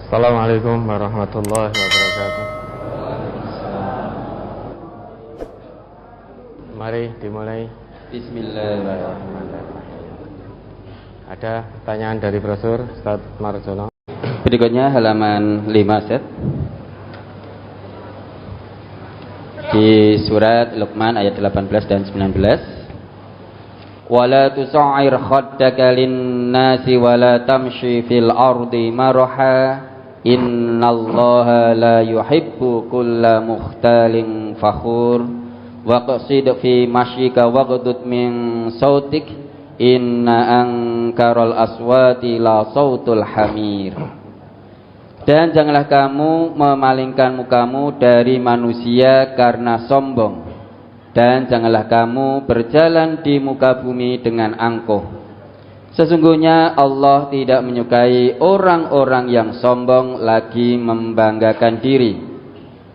Assalamualaikum warahmatullahi wabarakatuh. Mari dimulai. Bismillahirrahmanirrahim. Ada pertanyaan dari Profesor Ustaz Marjono. Berikutnya halaman 5 set. Di surat Luqman ayat 18 dan 19. Wala tusa'ir khaddaka lin-nasi wala tamshi fil ardi maraha innallaha la yuhibbu kulla mukhtalin fakhur waqsid fi masyika waghdud min sautik inna ankaral aswati la sautul hamir. Dan janganlah kamu memalingkan mukamu dari manusia karena sombong, dan janganlah kamu berjalan di muka bumi dengan angkuh. Sesungguhnya Allah tidak menyukai orang-orang yang sombong lagi membanggakan diri.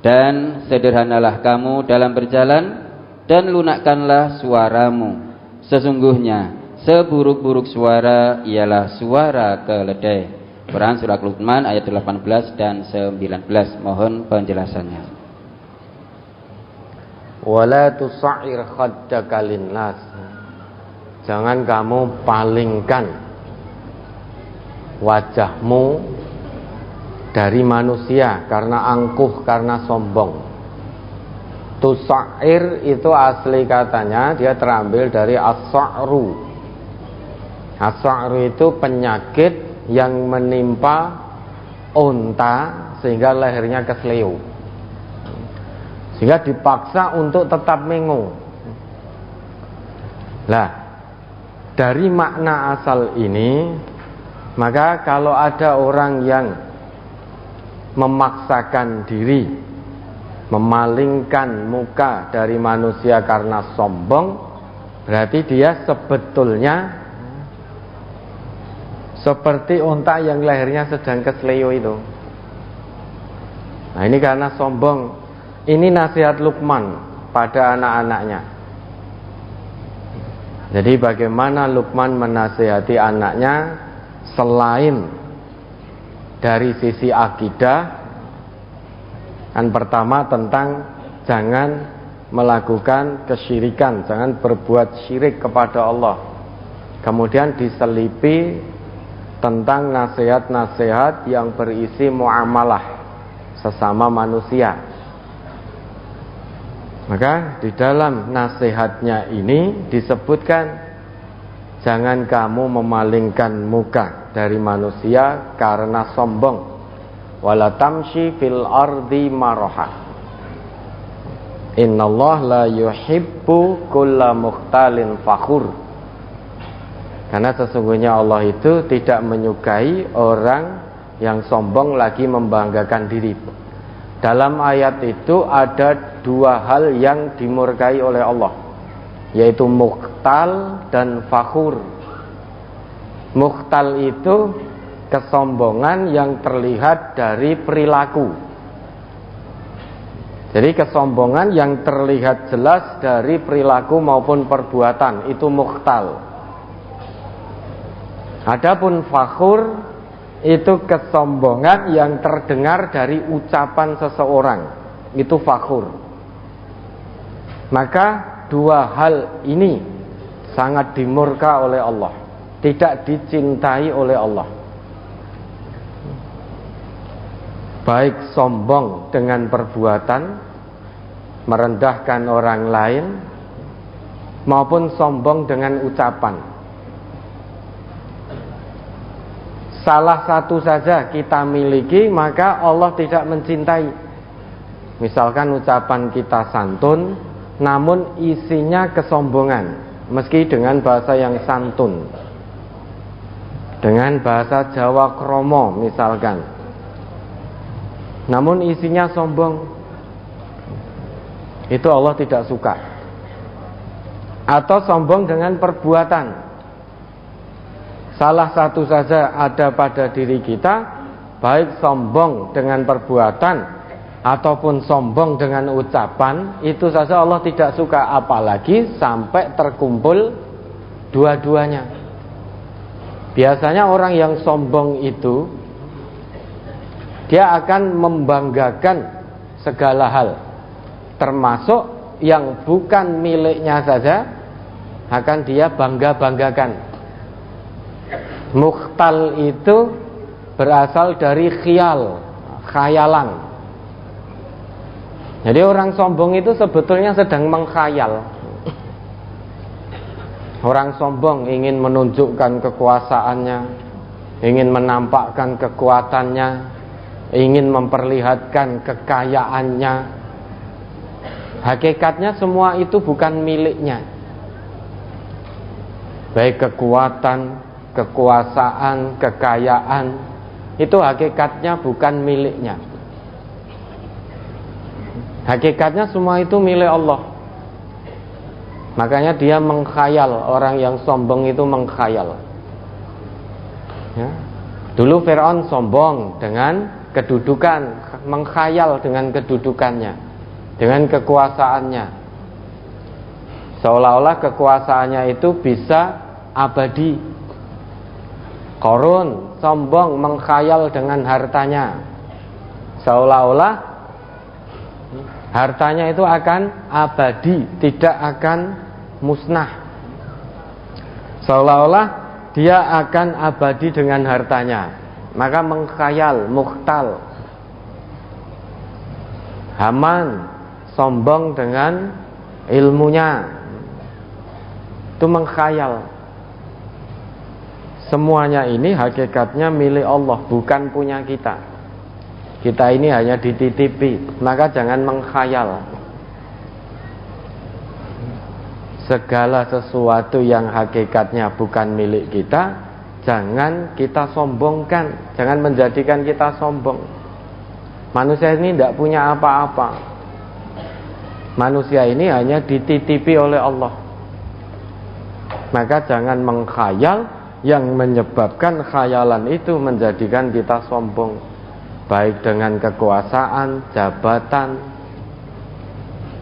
Dan sederhanalah kamu dalam berjalan, dan lunakkanlah suaramu. Sesungguhnya seburuk-buruk suara ialah suara keledai. Quran surah Luqman ayat 18 dan 19. Mohon penjelasannya. Wala tusa'ir khaddaka linnas. Jangan kamu palingkan wajahmu dari manusia karena angkuh, karena sombong. Tusa'ir itu asli katanya dia terambil dari as-sa'ru. As-sa'ru itu penyakit yang menimpa unta sehingga lehernya kesleo, sehingga dipaksa untuk tetap mengu. Lah, dari makna asal ini, maka kalau ada orang yang memaksakan diri memalingkan muka dari manusia karena sombong, berarti dia sebetulnya seperti unta yang lehernya sedang kesleo itu. Nah, ini karena sombong. Ini nasihat Luqman pada anak-anaknya. Jadi bagaimana Luqman menasihati anaknya selain dari sisi akidah. Yang pertama tentang jangan melakukan kesyirikan, jangan berbuat syirik kepada Allah. Kemudian diselipi tentang nasihat-nasihat yang berisi muamalah sesama manusia. Maka di dalam nasihatnya ini disebutkan jangan kamu memalingkan muka dari manusia karena sombong. Wala tamshi fil ardi maraha. Innallaha la yuhibbu kulla mukhtalin fakhur. Karena sesungguhnya Allah itu tidak menyukai orang yang sombong lagi membanggakan diri. Dalam ayat itu ada dua hal yang dimurkai oleh Allah, yaitu mukhtal dan fakhur. Mukhtal itu kesombongan yang terlihat dari perilaku. Jadi kesombongan yang terlihat jelas dari perilaku maupun perbuatan, itu mukhtal. Adapun fakhur itu kesombongan yang terdengar dari ucapan seseorang, itu fakhur. Maka dua hal ini sangat dimurka oleh Allah, tidak dicintai oleh Allah. Baik sombong dengan perbuatan, merendahkan orang lain, maupun sombong dengan ucapan. Salah satu saja kita miliki, maka Allah tidak mencintai. Misalkan ucapan kita santun, namun isinya kesombongan, meski dengan bahasa yang santun, dengan bahasa Jawa kromo misalkan, namun isinya sombong, itu Allah tidak suka. Atau sombong dengan perbuatan. Salah satu saja ada pada diri kita, baik sombong dengan perbuatan ataupun sombong dengan ucapan, itu saja Allah tidak suka, apalagi sampai terkumpul dua-duanya. Biasanya orang yang sombong itu Dia akan membanggakan segala hal, termasuk yang bukan miliknya saja akan dia bangga-banggakan. Mukhtal itu berasal dari khayalan. Jadi orang sombong itu sebetulnya sedang mengkhayal. Orang sombong ingin menunjukkan kekuasaannya, ingin menampakkan kekuatannya, ingin memperlihatkan kekayaannya. Hakikatnya semua itu bukan miliknya. Baik kekuatan, kekuasaan, kekayaan, itu hakikatnya bukan miliknya. Hakikatnya semua itu milik Allah. Makanya dia mengkhayal. Orang yang sombong itu mengkhayal, ya. Dulu Fir'aun sombong dengan kedudukan, mengkhayal dengan kedudukannya, dengan kekuasaannya, seolah-olah kekuasaannya itu bisa abadi. Qarun sombong mengkhayal dengan hartanya, seolah-olah hartanya itu akan abadi, tidak akan musnah. Seolah-olah dia akan abadi dengan hartanya, maka mengkhayal, mukhtal. Haman sombong dengan ilmunya, itu mengkhayal. Semuanya ini hakikatnya milik Allah, bukan punya kita. Kita ini hanya dititipi, maka jangan mengkhayal. Segala sesuatu yang hakikatnya bukan milik kita, jangan kita sombongkan, jangan menjadikan kita sombong. Manusia ini tidak punya apa-apa. Manusia ini hanya dititipi oleh Allah. Maka jangan mengkhayal yang menyebabkan khayalan itu menjadikan kita sombong, baik dengan kekuasaan, jabatan,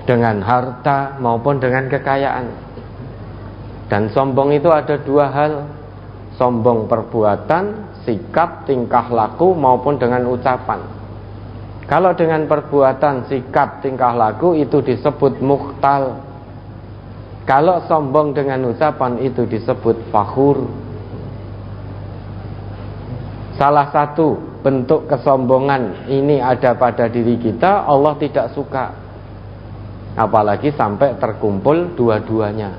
dengan harta maupun dengan kekayaan. Dan sombong itu ada dua hal: sombong perbuatan, sikap, tingkah laku, maupun dengan ucapan. Kalau dengan perbuatan, sikap, tingkah laku itu disebut mukhtal. Kalau sombong dengan ucapan itu disebut fakhur. Salah satu bentuk kesombongan ini ada pada diri kita, Allah tidak suka. Apalagi sampai terkumpul dua-duanya,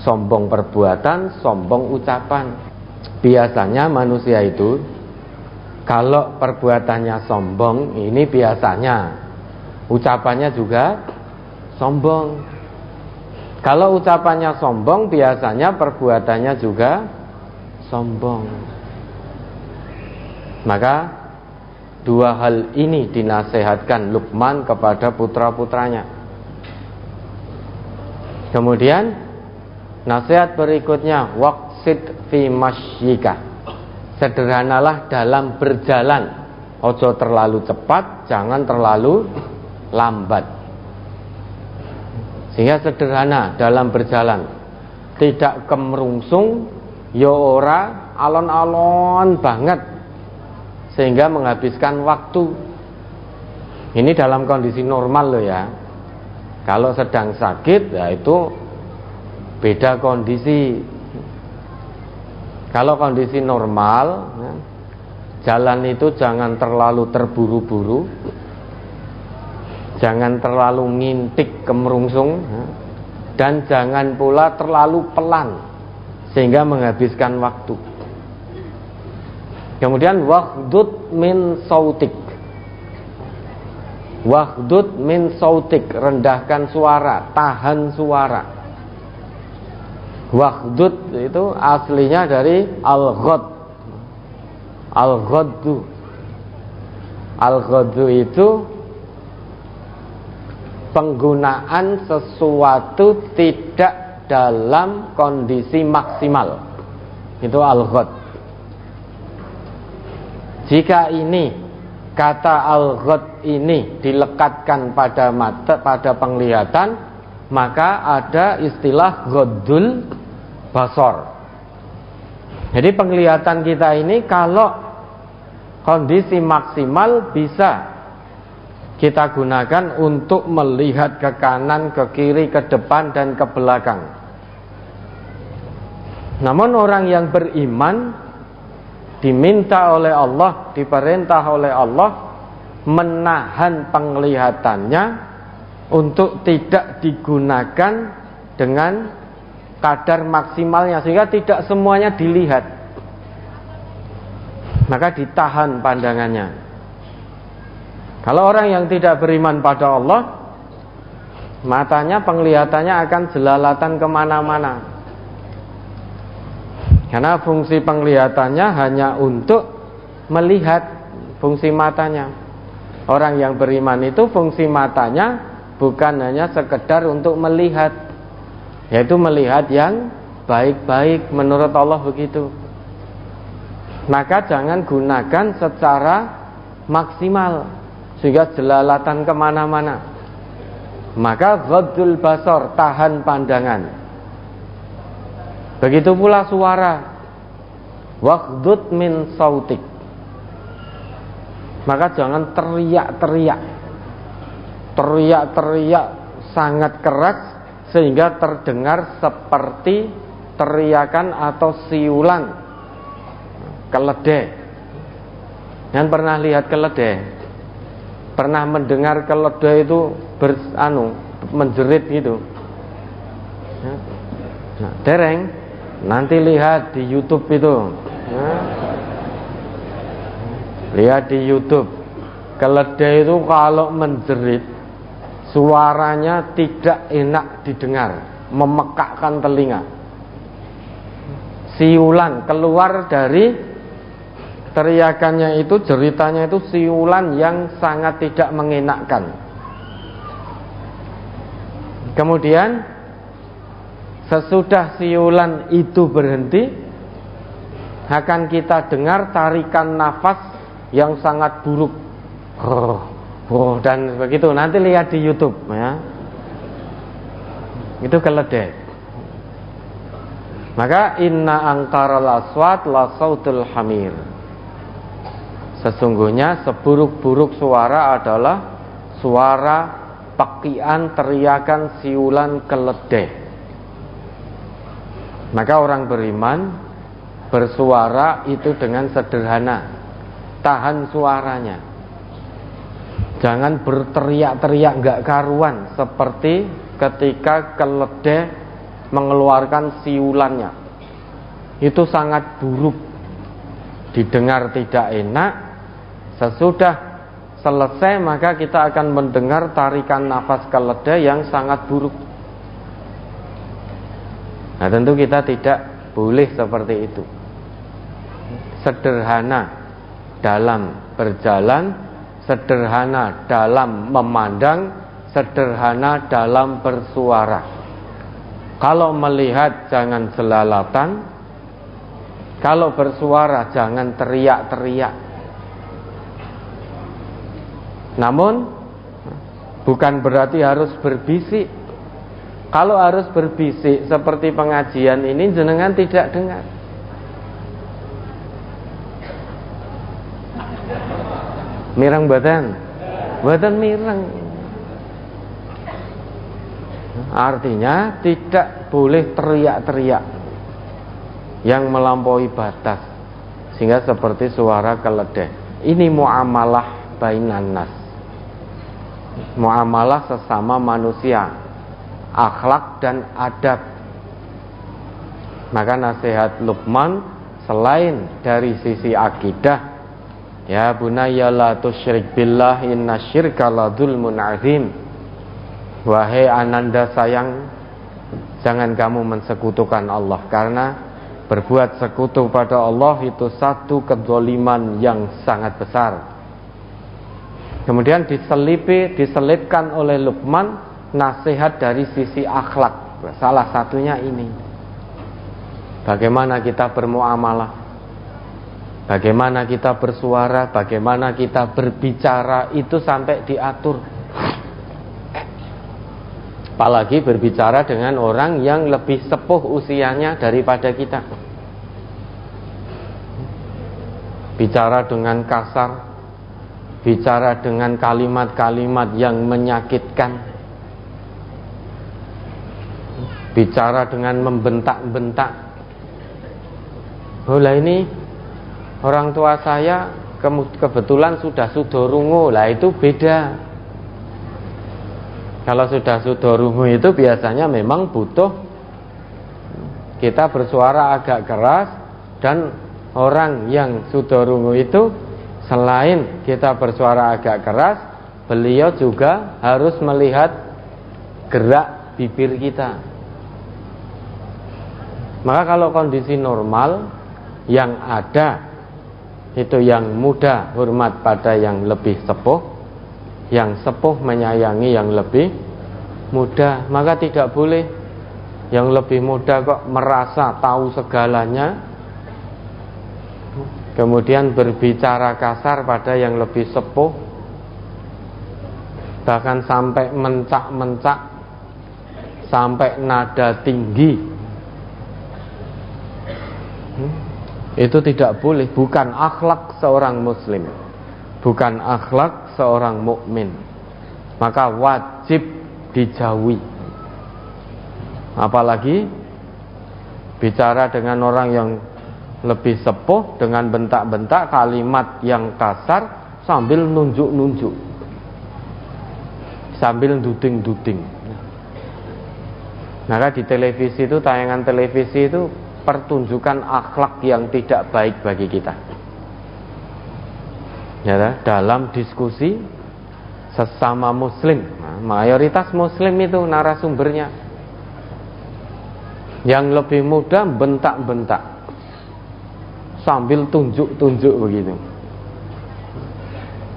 sombong perbuatan, sombong ucapan. Biasanya manusia itu kalau perbuatannya sombong, ini biasanya ucapannya juga sombong. Kalau ucapannya sombong, biasanya perbuatannya juga sombong. Maka dua hal ini dinasihatkan Luqman kepada putra-putranya. Kemudian nasihat berikutnya, waqsid fi masyyika. Sederhanalah dalam berjalan. Ojo terlalu cepat, jangan terlalu lambat. Sehingga sederhana dalam berjalan. Tidak kemerungsung, ya ora alon-alon banget sehingga menghabiskan waktu. Ini dalam kondisi normal loh ya. Kalau sedang sakit, ya itu beda kondisi. Kalau kondisi normal, ya, jalan itu jangan terlalu terburu-buru, jangan terlalu ngintik kemerungsung, ya, dan jangan pula terlalu pelan sehingga menghabiskan waktu. Kemudian waghdud min sautik. Waghdud min sautik, rendahkan suara, tahan suara. Waghdud itu aslinya dari al-ghad. Al-ghaddu. Al-ghaddu itu penggunaan sesuatu tidak dalam kondisi maksimal. Itu al-ghad. Jika ini kata al-ghad ini dilekatkan pada mata, pada penglihatan, maka ada istilah ghaddul basar. Jadi penglihatan kita ini kalau Kondisi maksimal bisa kita gunakan untuk melihat ke kanan, ke kiri, ke depan, dan ke belakang. Namun orang yang beriman diminta oleh Allah, diperintah oleh Allah menahan penglihatannya untuk tidak digunakan dengan kadar maksimalnya, sehingga tidak semuanya dilihat. Maka ditahan pandangannya. Kalau orang yang tidak beriman pada Allah, matanya, penglihatannya akan jelalatan kemana-mana. Karena fungsi penglihatannya hanya untuk melihat, fungsi matanya. Orang yang beriman itu fungsi matanya bukan hanya sekedar untuk melihat, yaitu melihat yang baik-baik, menurut Allah begitu. Maka jangan gunakan secara maksimal sehingga jelalatan kemana-mana. Maka ghaddul basar, tahan pandangan. Begitu pula suara, waghdud min sautik. Maka jangan teriak-teriak sangat keras sehingga terdengar seperti teriakan atau siulan keledai. Yang pernah lihat keledai? Pernah mendengar keledai itu menjerit gitu? Nah, dereng, nanti lihat di YouTube itu. Lihat di YouTube, keledai itu kalau menjerit, suaranya tidak enak didengar, memekakkan telinga. Siulan keluar dari teriakannya itu, jeritanya itu siulan yang sangat tidak mengenakkan. Kemudian sesudah siulan itu berhenti, akan kita dengar tarikan nafas yang sangat buruk. Dan begitu, nanti lihat di YouTube ya. Itu keledai. Maka inna angkaral aswat la sautul hamir. Sesungguhnya seburuk-buruk suara adalah suara pakian, teriakan, siulan keledai. Maka orang beriman bersuara itu dengan sederhana, tahan suaranya. Jangan berteriak-teriak gak karuan seperti ketika keledai mengeluarkan siulannya. Itu sangat buruk, didengar tidak enak. Sesudah selesai maka kita akan mendengar tarikan nafas keledai yang sangat buruk. Nah, tentu kita tidak boleh seperti itu. Sederhana dalam berjalan, sederhana dalam memandang, sederhana dalam bersuara. Kalau melihat jangan jelalatan, kalau bersuara jangan teriak-teriak. Namun bukan berarti harus berbisik. Kalau harus berbisik seperti pengajian ini, jenengan tidak dengar. Mireng badan, badan mireng. Artinya tidak boleh teriak-teriak yang melampaui batas sehingga seperti suara keledai. Ini muamalah bainan nas, muamalah sesama manusia, akhlak dan adab. Maka nasihat Luqman selain dari sisi akidah, ya bunayya la tusyrik billah innasyirka la dzulmun azim. Wahai ananda sayang, jangan kamu mensekutukan Allah, karena berbuat sekutu pada Allah itu satu kezaliman yang sangat besar. Kemudian diselipkan oleh Luqman nasihat dari sisi akhlak. Salah satunya ini, bagaimana kita bermuamalah, bagaimana kita bersuara, bagaimana kita berbicara, itu sampai diatur. Apalagi berbicara dengan orang yang lebih sepuh usianya daripada kita. bicara dengan kasar, bicara dengan kalimat-kalimat yang menyakitkan, bicara dengan membentak-bentak. Lah ini orang tua saya kebetulan sudah sudorungu, lah itu beda. Kalau sudah sudorungu itu biasanya memang butuh kita bersuara agak keras, dan orang yang sudorungu itu selain kita bersuara agak keras, beliau juga harus melihat gerak bibir kita. Maka kalau kondisi normal, yang ada itu yang muda hormat pada yang lebih sepuh, yang sepuh menyayangi yang lebih muda. Maka tidak boleh yang lebih muda kok merasa tahu segalanya, kemudian berbicara kasar pada yang lebih sepuh, bahkan sampai mencak-mencak, sampai nada tinggi. Itu tidak boleh, bukan akhlak seorang muslim, bukan akhlak seorang mukmin. Maka wajib dijauhi. Apalagi bicara dengan orang yang lebih sepuh dengan bentak-bentak, kalimat yang kasar, sambil nunjuk-nunjuk, sambil duding-duding. Maka di televisi itu, tayangan televisi itu pertunjukan akhlak yang tidak baik bagi kita. Ya, dalam diskusi sesama muslim, mayoritas muslim itu narasumbernya, yang lebih muda bentak-bentak sambil tunjuk-tunjuk begitu.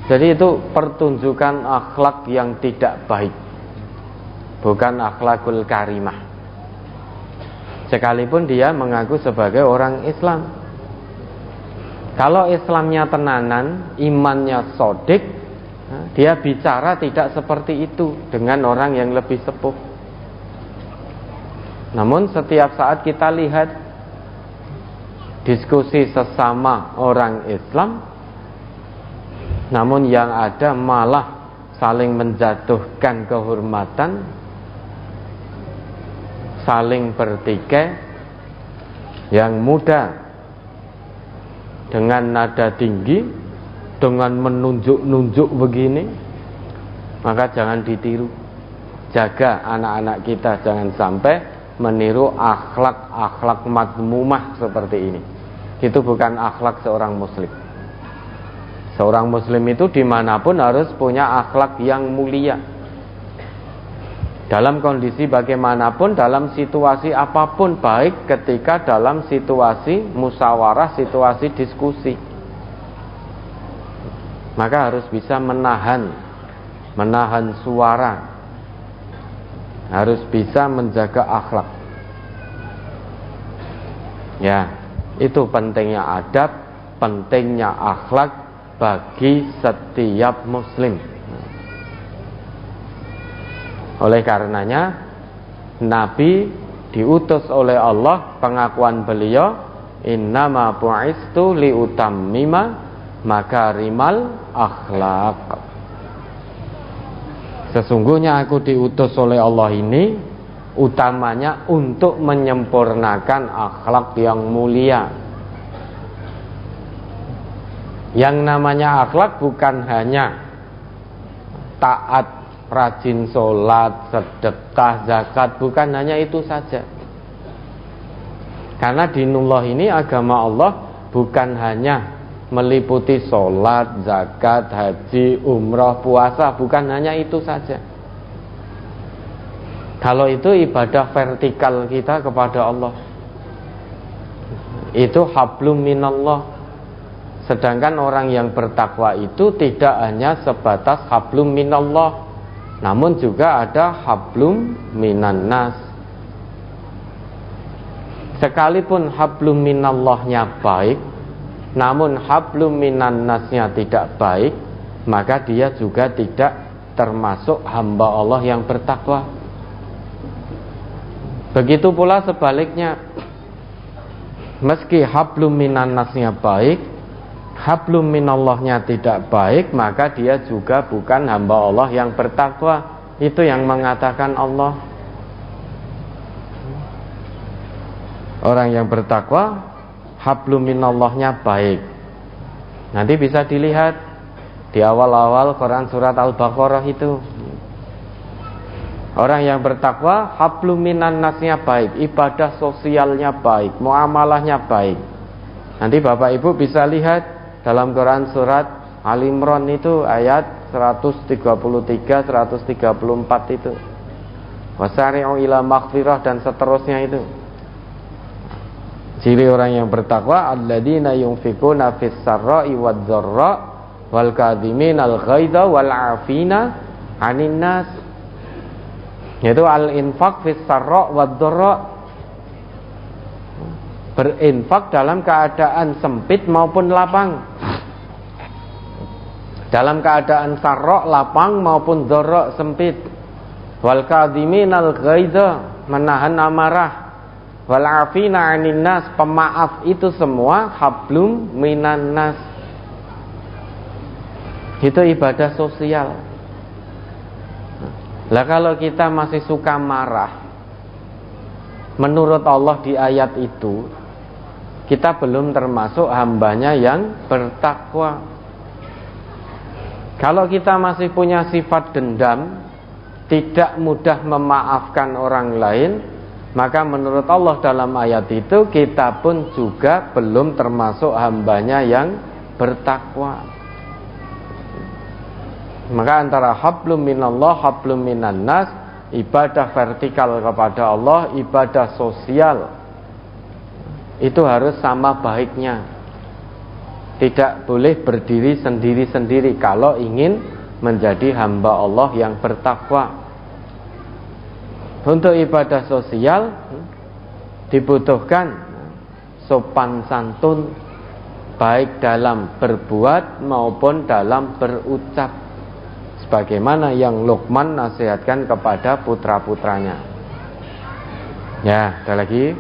Jadi itu pertunjukan akhlak yang tidak baik, bukan akhlakul karimah. Sekalipun dia mengaku sebagai orang Islam. Kalau Islamnya tenanan, imannya sodik, dia bicara tidak seperti itu dengan orang yang lebih sepuh. Namun setiap saat kita lihat diskusi sesama orang Islam, namun yang ada malah saling menjatuhkan kehormatan, saling bertikai, yang muda dengan nada tinggi, dengan menunjuk-nunjuk begini, maka jangan ditiru. Jaga anak-anak kita jangan sampai meniru akhlak-akhlak madmumah seperti ini. Itu bukan akhlak seorang muslim. Seorang muslim itu dimanapun harus punya akhlak yang mulia. Dalam kondisi bagaimanapun, dalam situasi apapun, baik ketika dalam situasi musyawarah, situasi diskusi, maka harus bisa menahan suara, harus bisa menjaga akhlak. Ya, itu pentingnya adab, pentingnya akhlak bagi setiap muslim. Oleh karenanya Nabi diutus oleh Allah, pengakuan beliau, innama bu'istu liutammima makarimal akhlak. Sesungguhnya aku diutus oleh Allah ini utamanya untuk menyempurnakan akhlak yang mulia. Yang namanya akhlak bukan hanya taat, rajin sholat, sedekah, zakat, bukan hanya itu saja. Karena dinullah ini, agama Allah, bukan hanya meliputi sholat, zakat, haji, umrah, puasa, bukan hanya itu saja. Kalau itu ibadah vertikal kita kepada Allah, itu hablum minallah. Sedangkan orang yang bertakwa itu tidak hanya sebatas hablum minallah, namun juga ada hablum minan nas. Sekalipun hablum minallahnya baik, namun hablum minan nasnya tidak baik, maka dia juga tidak termasuk hamba Allah yang bertakwa. Begitu pula sebaliknya, meski hablum minan nasnya baik, hablum minallahnya tidak baik, maka dia juga bukan hamba Allah yang bertakwa. Itu yang mengatakan Allah. Orang yang bertakwa, hablum minallahnya baik. Nanti bisa dilihat di awal-awal Quran surat Al-Baqarah itu. Orang yang bertakwa, hablum minan nasnya baik, ibadah sosialnya baik, muamalahnya baik. Nanti Bapak Ibu bisa lihat dalam Quran surat Al-Imran itu ayat 133, 134 itu. Wasari'u ila maghfirah dan seterusnya itu. Ciri orang yang bertakwa, alladzina yunfikuna fis sarra'i wad dharra wal kadhiminal ghaidha wal 'afina 'anil nas. Yaitu al-infaq fis sarra' wad dharra. Berinfak dalam keadaan sempit maupun lapang. Dalam keadaan sarra' lapang maupun dharra' sempit. Wal kadhiminal ghaidha, menahan amarah. Wal 'afina 'anil nas, pemaaf. Itu semua hablum minan nas. Itu ibadah sosial. Lah kalau kita masih suka marah, menurut Allah di ayat itu kita belum termasuk hambanya yang bertakwa. Kalau kita masih punya sifat dendam, tidak mudah memaafkan orang lain, maka menurut Allah dalam ayat itu kita pun juga belum termasuk hambanya yang bertakwa. Maka antara hablum minallah, hablum minan nas, ibadah vertikal kepada Allah, ibadah sosial, itu harus sama baiknya. Tidak boleh berdiri sendiri-sendiri kalau ingin menjadi hamba Allah yang bertakwa. Untuk ibadah sosial dibutuhkan sopan santun, baik dalam berbuat maupun dalam berucap, sebagaimana yang Luqman nasihatkan kepada putra-putranya. Ya, ada lagi.